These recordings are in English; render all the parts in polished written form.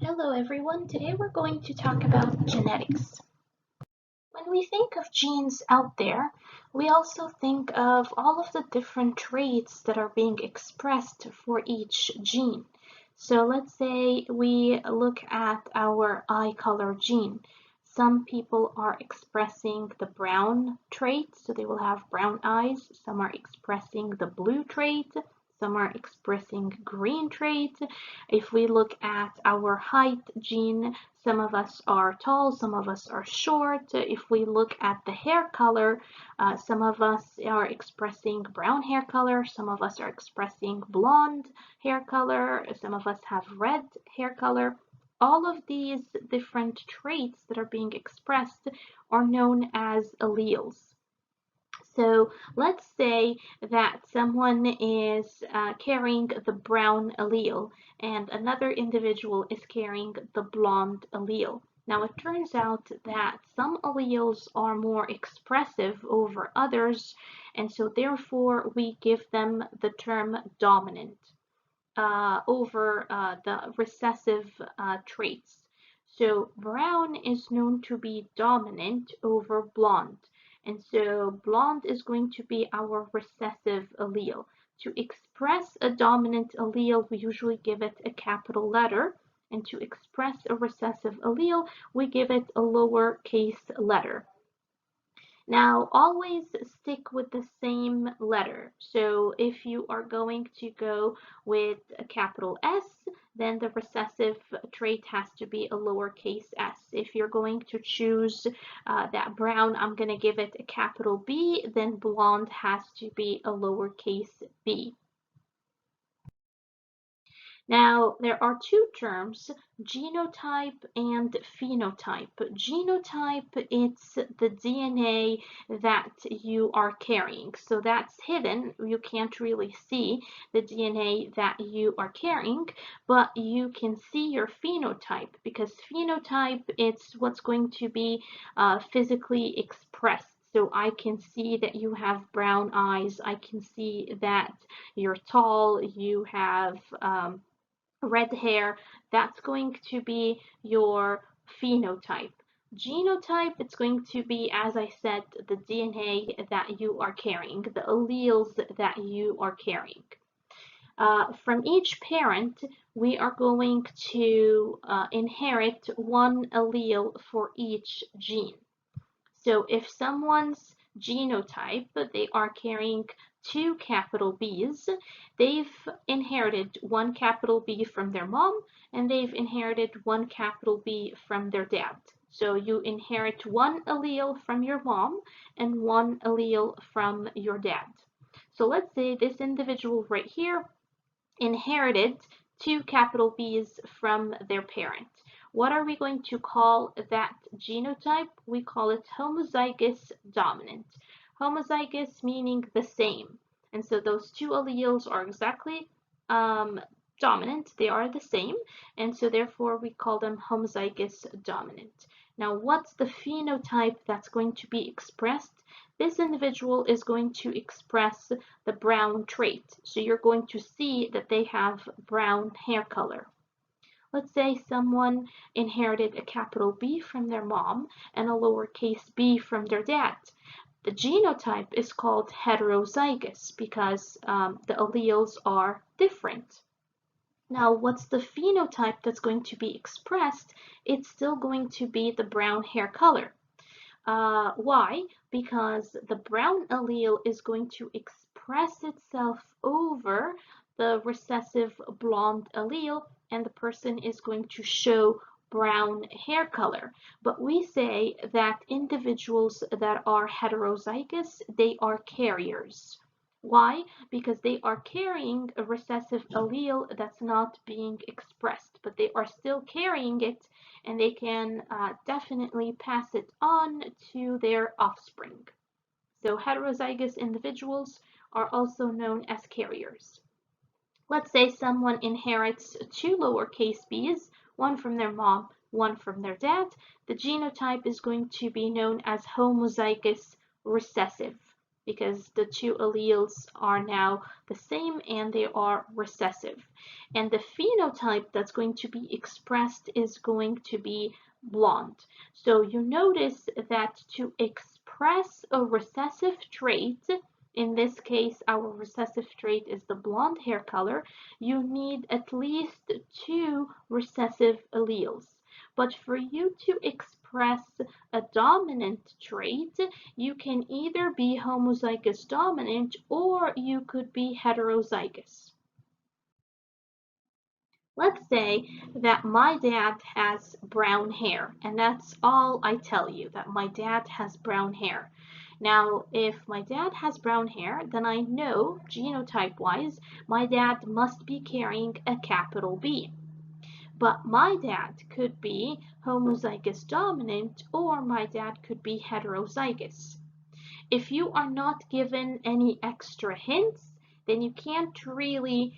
Hello everyone, today we're going to talk about genetics. When we think of genes out there, we also think of all of the different traits that are being expressed for each gene. So let's say we look at our eye color gene. Some people are expressing the brown trait, so they will have brown eyes. Some are expressing the blue trait. Some are expressing green trait. If we look at our height gene, some of us are tall, some of us are short. If we look at the hair color, some of us are expressing brown hair color, some of us are expressing blonde hair color, some of us have red hair color. All of these different traits that are being expressed are known as alleles. So let's say that someone is carrying the brown allele and another individual is carrying the blonde allele. Now it turns out that some alleles are more expressive over others, and so therefore we give them the term dominant over the recessive traits. So brown is known to be dominant over blonde. And so blonde is going to be our recessive allele. To express a dominant allele, we usually give it a capital letter. And to express a recessive allele, we give it a lowercase letter. Now, always stick with the same letter. So if you are going to go with a capital S, then the recessive trait has to be a lowercase s. If you're going to choose that brown, I'm going to give it a capital B, then blonde has to be a lowercase b. Now, there are two terms, genotype and phenotype. Genotype, it's the DNA that you are carrying. So that's hidden. You can't really see the DNA that you are carrying, but you can see your phenotype because phenotype, it's what's going to be physically expressed. So I can see that you have brown eyes. I can see that you're tall. You have red hair, that's going to be your phenotype. Genotype, it's going to be, as I said, the DNA that you are carrying, the alleles that you are carrying. From each parent, we are going to inherit one allele for each gene. So if someone's genotype, they are carrying two capital B's, they've inherited one capital B from their mom, and they've inherited one capital B from their dad. So you inherit one allele from your mom and one allele from your dad. So let's say this individual right here inherited two capital B's from their parent. What are we going to call that genotype? We call it homozygous dominant. Homozygous meaning the same. And so those two alleles are exactly dominant. They are the same. And so therefore we call them homozygous dominant. Now what's the phenotype that's going to be expressed? This individual is going to express the brown trait. So you're going to see that they have brown hair color. Let's say someone inherited a capital B from their mom and a lowercase b from their dad. The genotype is called heterozygous because the alleles are different. Now, what's the phenotype that's going to be expressed? It's still going to be the brown hair color. Why? Because the brown allele is going to express itself over the recessive blonde allele, and the person is going to show brown hair color. But we say that individuals that are heterozygous, they are carriers. Why? Because they are carrying a recessive allele that's not being expressed, but they are still carrying it, and they can definitely pass it on to their offspring. So heterozygous individuals are also known as carriers. Let's say someone inherits two lowercase b's, one from their mom, one from their dad. The genotype is going to be known as homozygous recessive. because the two alleles are now the same and they are recessive. And the phenotype that's going to be expressed is going to be blonde. So you notice that to express a recessive trait, in this case, our recessive trait is the blonde hair color, you need at least 2 recessive alleles. But for you to express a dominant trait, you can either be homozygous dominant or you could be heterozygous. Let's say that my dad has brown hair, and that's all I tell you, that my dad has brown hair. Now, if my dad has brown hair, then I know, genotype-wise, my dad must be carrying a capital B. But my dad could be homozygous dominant, or my dad could be heterozygous. If you are not given any extra hints, then you can't really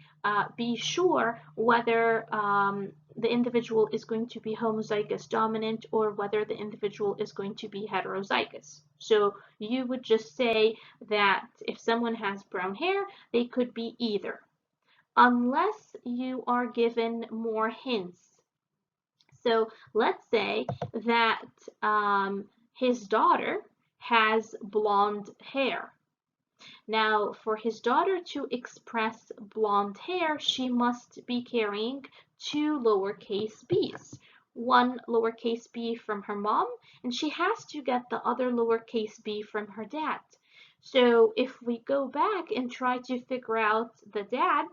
be sure whether the individual is going to be homozygous dominant or whether the individual is going to be heterozygous. So you would just say that if someone has brown hair, they could be either, unless you are given more hints. So let's say that his daughter has blonde hair. Now, for his daughter to express blonde hair, she must be carrying 2 lowercase b's. One lowercase b from her mom, and she has to get the other lowercase b from her dad. So if we go back and try to figure out the dad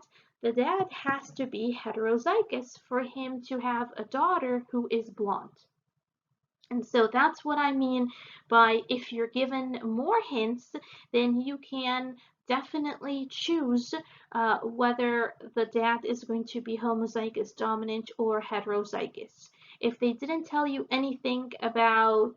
has to be heterozygous for him to have a daughter who is blonde. And so that's what I mean by if you're given more hints, then you can definitely choose whether the dad is going to be homozygous dominant or heterozygous. If they didn't tell you anything about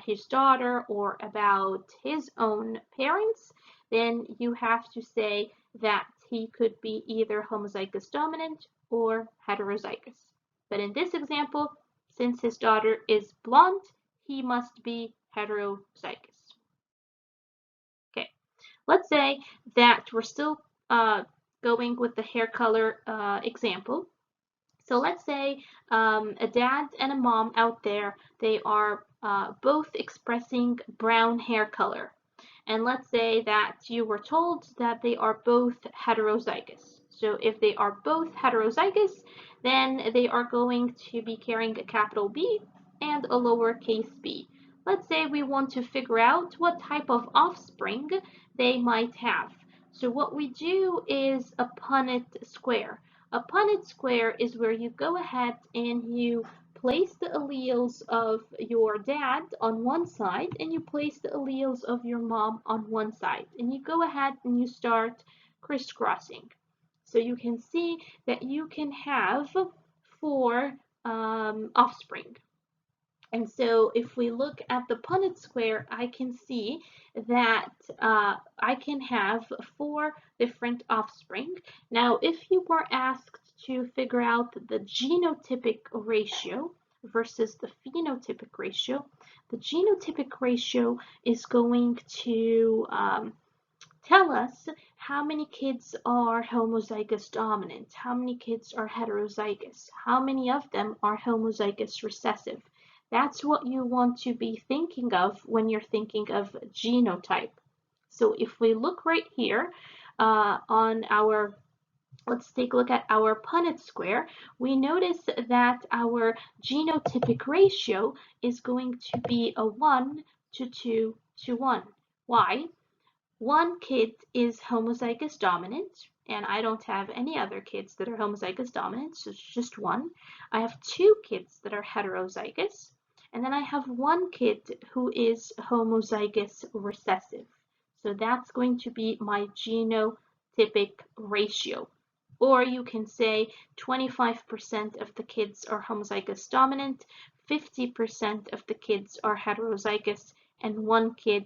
his daughter or about his own parents, then you have to say that he could be either homozygous dominant or heterozygous. But in this example, since his daughter is blonde, he must be heterozygous. Okay, let's say that we're still going with the hair color example. So let's say a dad and a mom out there, they are both expressing brown hair color. And let's say that you were told that they are both heterozygous. So if they are both heterozygous, then they are going to be carrying a capital B and a lowercase b. Let's say we want to figure out what type of offspring they might have. So what we do is a Punnett square. A Punnett square is where you go ahead and you place the alleles of your dad on one side and you place the alleles of your mom on one side, and you go ahead and you start crisscrossing. So you can see that you can have 4 offspring. And so if we look at the Punnett square, I can see that I can have 4 different offspring. Now, if you were asked to figure out the genotypic ratio versus the phenotypic ratio, the genotypic ratio is going to tell us how many kids are homozygous dominant, how many kids are heterozygous, how many of them are homozygous recessive. That's what you want to be thinking of when you're thinking of genotype. So if we look right here on our, let's take a look at our Punnett square, we notice that our genotypic ratio is going to be a 1 to 2 to 1. Why? One kid is homozygous dominant, and I don't have any other kids that are homozygous dominant, so it's just one. I have 2 kids that are heterozygous, and then I have 1 kid who is homozygous recessive. So that's going to be my genotypic ratio. Or you can say 25% of the kids are homozygous dominant, 50% of the kids are heterozygous, and 1 kid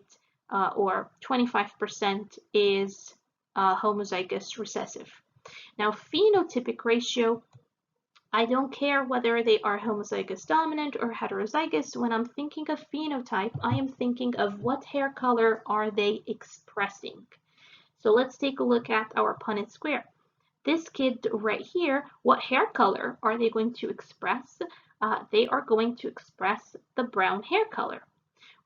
or 25% is homozygous recessive. Now, phenotypic ratio I don't care whether they are homozygous dominant or heterozygous. When I'm thinking of phenotype, I am thinking of what hair color are they expressing. So let's take a look at our Punnett square. This kid right here, what hair color are they going to express? They are going to express the brown hair color.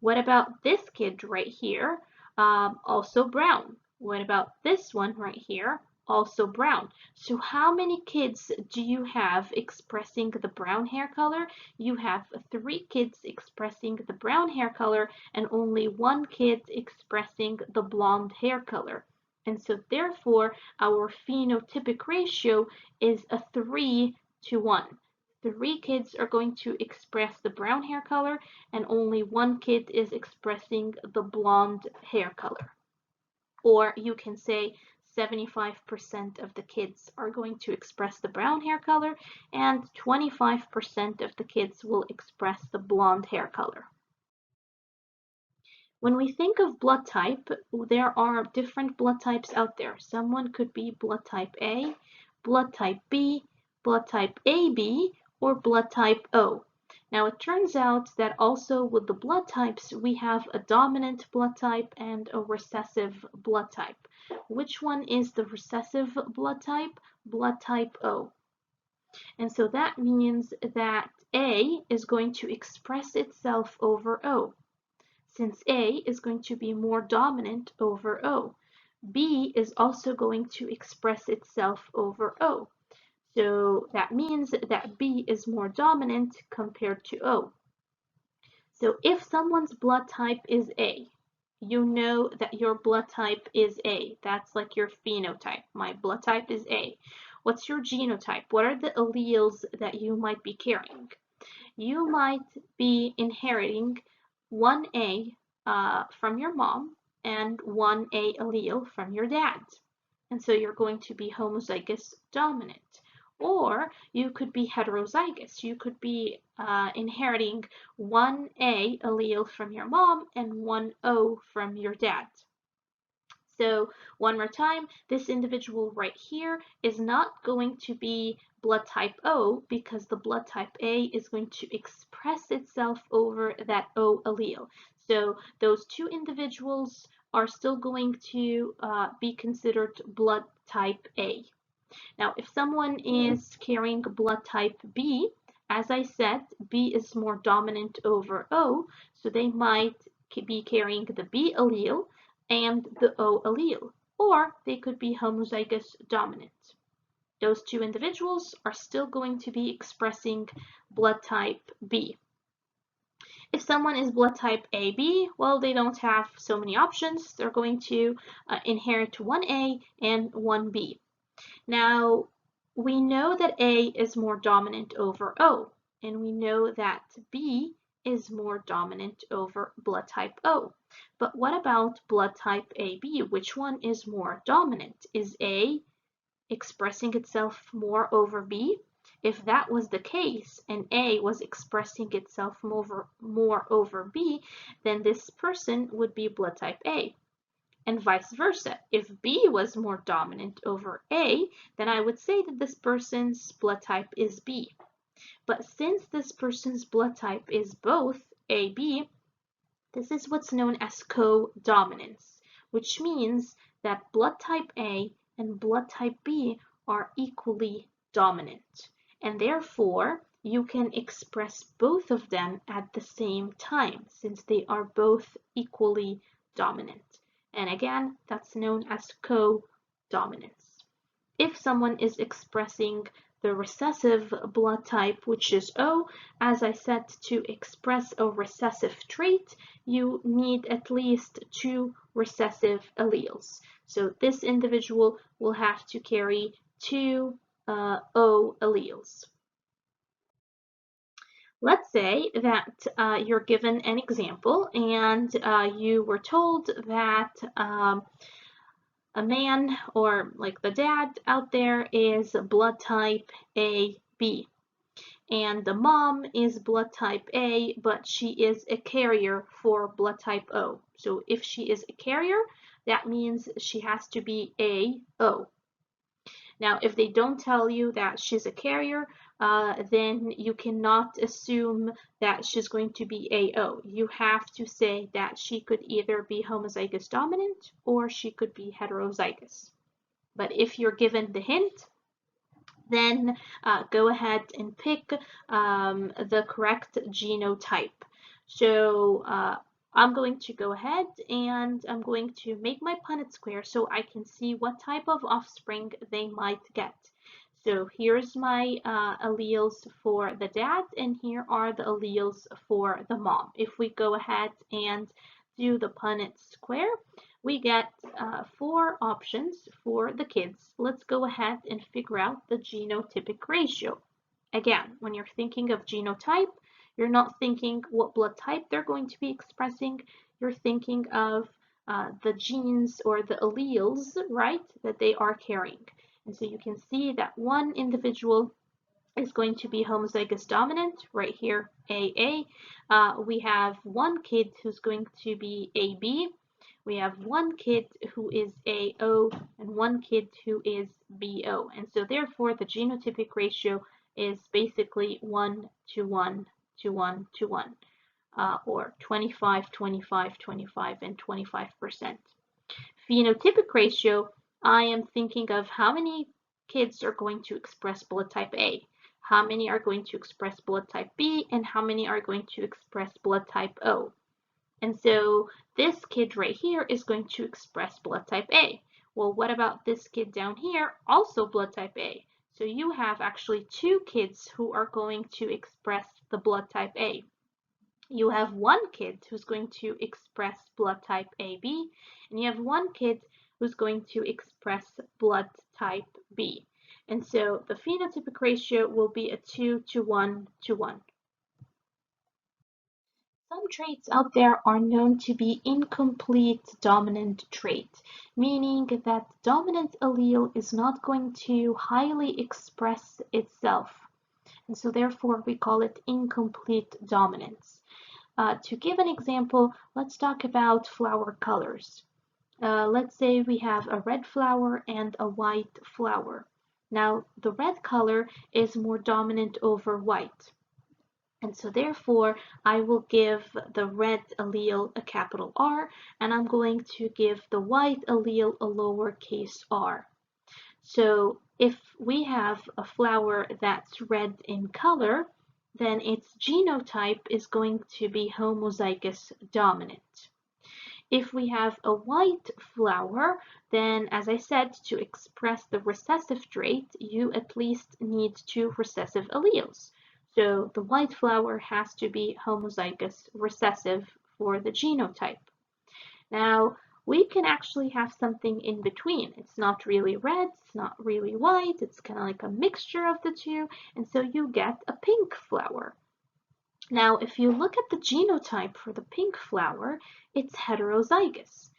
What about this kid right here? Also brown. What about this one right here? Also brown. So how many kids do you have expressing the brown hair color? You have 3 kids expressing the brown hair color and only 1 kid expressing the blonde hair color. And so therefore, our phenotypic ratio is a 3-to-1. 3 kids are going to express the brown hair color and only 1 kid is expressing the blonde hair color. Or you can say 75% of the kids are going to express the brown hair color and 25% of the kids will express the blonde hair color. When we think of blood type, there are different blood types out there. Someone could be blood type A, blood type B, blood type AB, or blood type O. Now it turns out that also with the blood types, we have a dominant blood type and a recessive blood type. Which one is the recessive blood type? Blood type O. And so that means that A is going to express itself over O, since A is going to be more dominant over O. B is also going to express itself over O. So that means that B is more dominant compared to O. So if someone's blood type is A, you know that your blood type is A. That's like your phenotype. My blood type is A. What's your genotype? What are the alleles that you might be carrying? You might be inheriting 1A from your mom and 1A allele from your dad. And so you're going to be homozygous dominant. Or you could be heterozygous. You could be inheriting 1A allele from your mom and 1O from your dad. So one more time, this individual right here is not going to be blood type O because the blood type A is going to express itself over that O allele. So those 2 individuals are still going to be considered blood type A. Now, if someone is carrying blood type B, as I said, B is more dominant over O, so they might be carrying the B allele and the O allele, or they could be homozygous dominant. Those 2 individuals are still going to be expressing blood type B. If someone is blood type AB, well, they don't have so many options. They're going to inherit 1A and 1B. Now, we know that A is more dominant over O, and we know that B is more dominant over blood type O. But what about blood type AB? Which one is more dominant? Is A expressing itself more over B? If that was the case and A was expressing itself more over B, then this person would be blood type A. And vice versa. If B was more dominant over A, then I would say that this person's blood type is B. But since this person's blood type is both AB, this is what's known as co-dominance, which means that blood type A and blood type B are equally dominant. And therefore, you can express both of them at the same time, since they are both equally dominant. And again, that's known as co-dominance. If someone is expressing the recessive blood type, which is O, as I said, to express a recessive trait, you need at least 2 recessive alleles. So this individual will have to carry 2 O alleles. Let's say that you're given an example and you were told that a man, or like the dad out there, is blood type AB, and the mom is blood type A, but she is a carrier for blood type O. So if she is a carrier, that means she has to be AO. Now, if they don't tell you that she's a carrier, then you cannot assume that she's going to be AO. You have to say that she could either be homozygous dominant or she could be heterozygous. But if you're given the hint, then go ahead and pick the correct genotype. So I'm going to go ahead and I'm going to make my Punnett square so I can see what type of offspring they might get. So here's my alleles for the dad, and here are the alleles for the mom. If we go ahead and do the Punnett square, we get 4 options for the kids. Let's go ahead and figure out the genotypic ratio. Again, when you're thinking of genotype, you're not thinking what blood type they're going to be expressing. You're thinking of the genes or the alleles, right, that they are carrying. And so you can see that one individual is going to be homozygous dominant, right here, AA. We have one kid who's going to be AB. We have one kid who is AO and one kid who is BO. And so therefore the genotypic ratio is basically 1 to 1 to 1 to 1, or 25, 25, 25, and 25%. Phenotypic ratio, I am thinking of how many kids are going to express blood type A, how many are going to express blood type B, and how many are going to express blood type O. And so this kid right here is going to express blood type A. Well, what about this kid down here? Also blood type A. So you have actually 2 kids who are going to express the blood type A. You have one kid who's going to express blood type AB, and you have one kid who's going to express blood type B. And so the phenotypic ratio will be a 2 to 1 to 1. Some traits out there are known to be incomplete dominant trait, meaning that the dominant allele is not going to highly express itself. And so therefore we call it incomplete dominance. To give an example, let's talk about flower colors. Let's say we have a red flower and a white flower. Now, the red color is more dominant over white. And so therefore, I will give the red allele a capital R, and I'm going to give the white allele a lowercase r. So if we have a flower that's red in color, then its genotype is going to be homozygous dominant. If we have a white flower, then as I said, to express the recessive trait, you at least need 2 recessive alleles. So the white flower has to be homozygous recessive for the genotype. Now, we can actually have something in between. It's not really red, it's not really white, it's kind of like a mixture of the 2, and so you get a pink flower. Now, if you look at the genotype for the pink flower, it's heterozygous.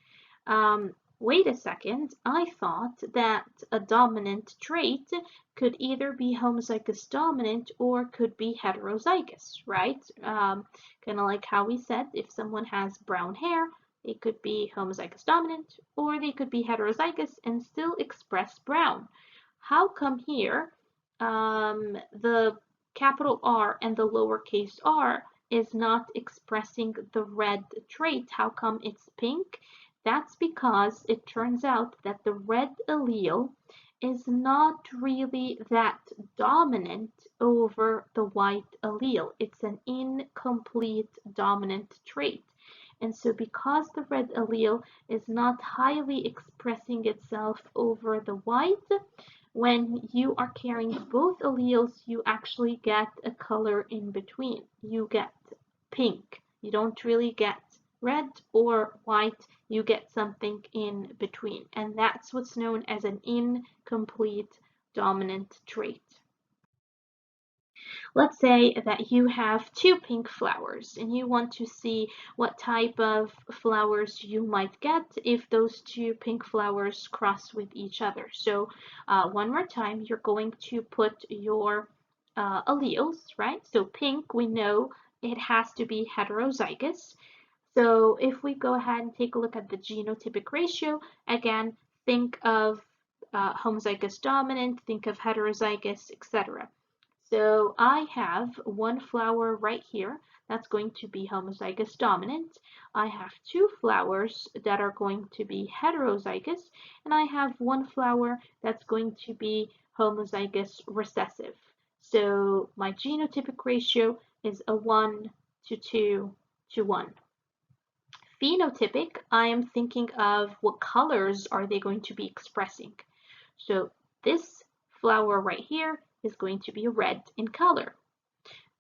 Wait a second, I thought that a dominant trait could either be homozygous dominant or could be heterozygous, right? Kind of like how we said if someone has brown hair, they could be homozygous dominant or they could be heterozygous and still express brown. How come here the capital R and the lowercase r is not expressing the red trait? How come it's pink? That's because it turns out that the red allele is not really that dominant over the white allele. It's an incomplete dominant trait. And so because the red allele is not highly expressing itself over the white, when you are carrying both alleles, you actually get a color in between. You get pink. You don't really get red or white, you get something in between. And that's what's known as an incomplete dominant trait. Let's say that you have 2 pink flowers and you want to see what type of flowers you might get if those 2 pink flowers cross with each other. So one more time, you're going to put your alleles, right? So pink, we know it has to be heterozygous. So if we go ahead and take a look at the genotypic ratio, again, think of homozygous dominant, think of heterozygous, etc. So I have one flower right here that's going to be homozygous dominant. I have two flowers that are going to be heterozygous, and I have one flower that's going to be homozygous recessive. So my genotypic ratio is a 1 to 2 to 1. Phenotypic, I am thinking of what colors are they going to be expressing. So this flower right here is going to be red in color.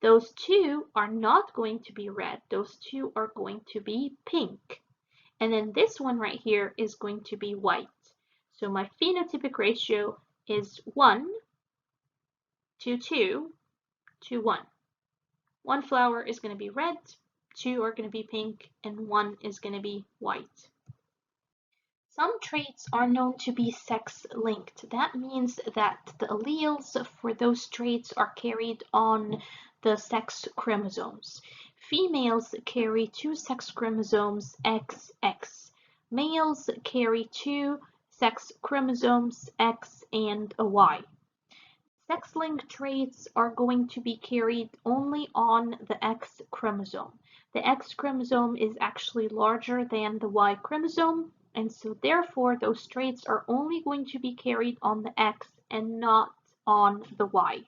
Those two are not going to be red. Those two are going to be pink. And then this one right here is going to be white. So my phenotypic ratio is 1 to 2 to 1. One flower is going to be red, two are going to be pink, and one is going to be white. Some traits are known to be sex-linked. That means that the alleles for those traits are carried on the sex chromosomes. Females carry 2 sex chromosomes XX. Males carry 2 sex chromosomes X and a Y. Sex-linked traits are going to be carried only on the X chromosome. The X chromosome is actually larger than the Y chromosome, and so therefore those traits are only going to be carried on the X and not on the Y.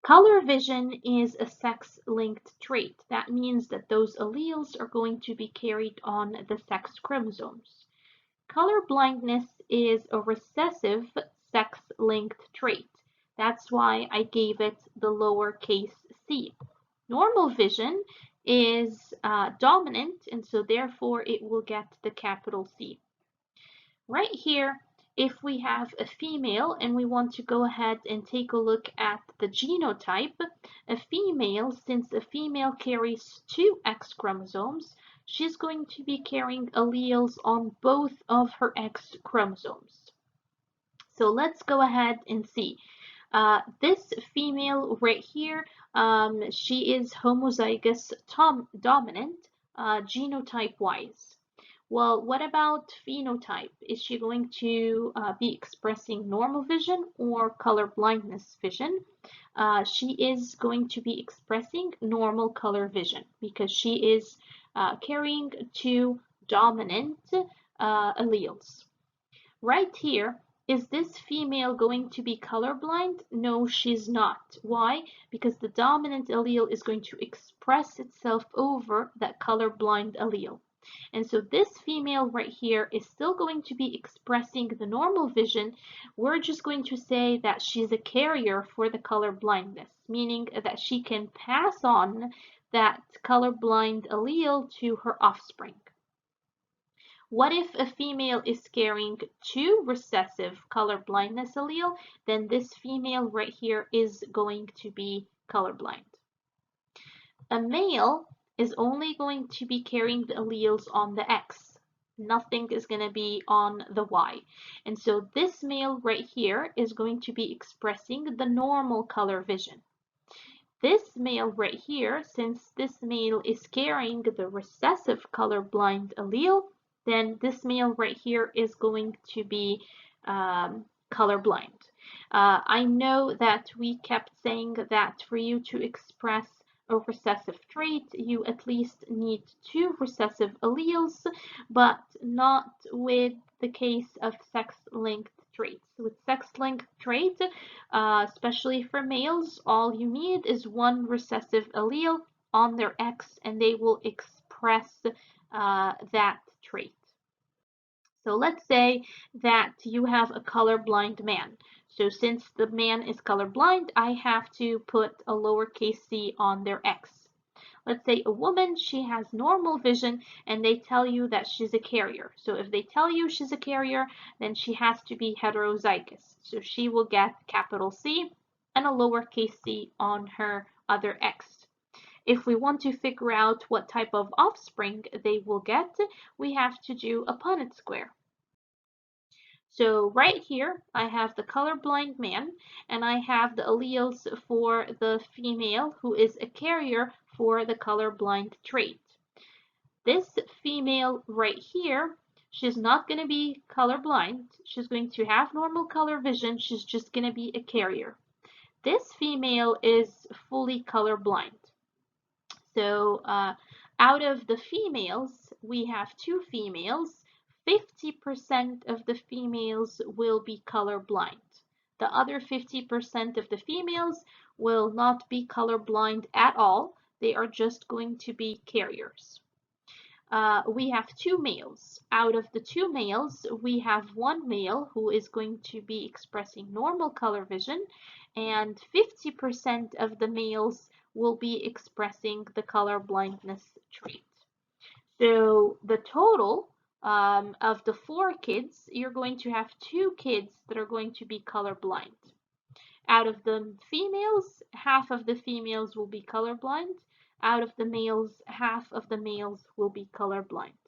Color vision is a sex-linked trait. That means that those alleles are going to be carried on the sex chromosomes. Color blindness is a recessive sex-linked trait. That's why I gave it the lowercase c. Normal vision is dominant, and so therefore it will get the capital C. Right here, if we have a female and we want to go ahead and take a look at the genotype, a female, since a female carries 2 X chromosomes, she's going to be carrying alleles on both of her X chromosomes. So let's go ahead and see. This female right here, she is homozygous dominant, genotype-wise. Well, what about phenotype? Is she going to be expressing normal vision or color blindness vision? She is going to be expressing normal color vision because she is carrying 2 dominant alleles. Right here, is this female going to be colorblind? No, she's not. Why? Because the dominant allele is going to express itself over that colorblind allele. And so this female right here is still going to be expressing the normal vision. We're just going to say that she's a carrier for the color blindness, meaning that she can pass on that colorblind allele to her offspring. What if a female is carrying 2 recessive color blindness allele? Then this female right here is going to be colorblind. A male is only going to be carrying the alleles on the X. Nothing is going to be on the Y. And so this male right here is going to be expressing the normal color vision. This male right here, since this male is carrying the recessive colorblind allele, then this male right here is going to be colorblind. I know that we kept saying that for you to express a recessive trait, you at least need 2 recessive alleles, but not with the case of sex-linked traits. With sex-linked traits, especially for males, all you need is 1 recessive allele on their X and they will express that trait. So let's say that you have a colorblind man. So since the man is colorblind, I have to put a lowercase c on their X. Let's say a woman, she has normal vision and they tell you that she's a carrier. So if they tell you she's a carrier, then she has to be heterozygous. So she will get capital C and a lowercase c on her other X. If we want to figure out what type of offspring they will get, we have to do a Punnett square. So right here, I have the colorblind man, and I have the alleles for the female who is a carrier for the colorblind trait. This female right here, she's not going to be colorblind. She's going to have normal color vision. She's just going to be a carrier. this female is fully colorblind. So out of the females, we have two females. 50% of the females will be colorblind. The other 50% of the females will not be colorblind at all. They are just going to be carriers. We have two males. Out of the two males, we have one male who is going to be expressing normal color vision, and 50% of the males will be expressing the color blindness trait. So the total of the 4 kids, you're going to have 2 kids that are going to be colorblind. Out of the females, half of the females will be colorblind. Out of the males, half of the males will be colorblind.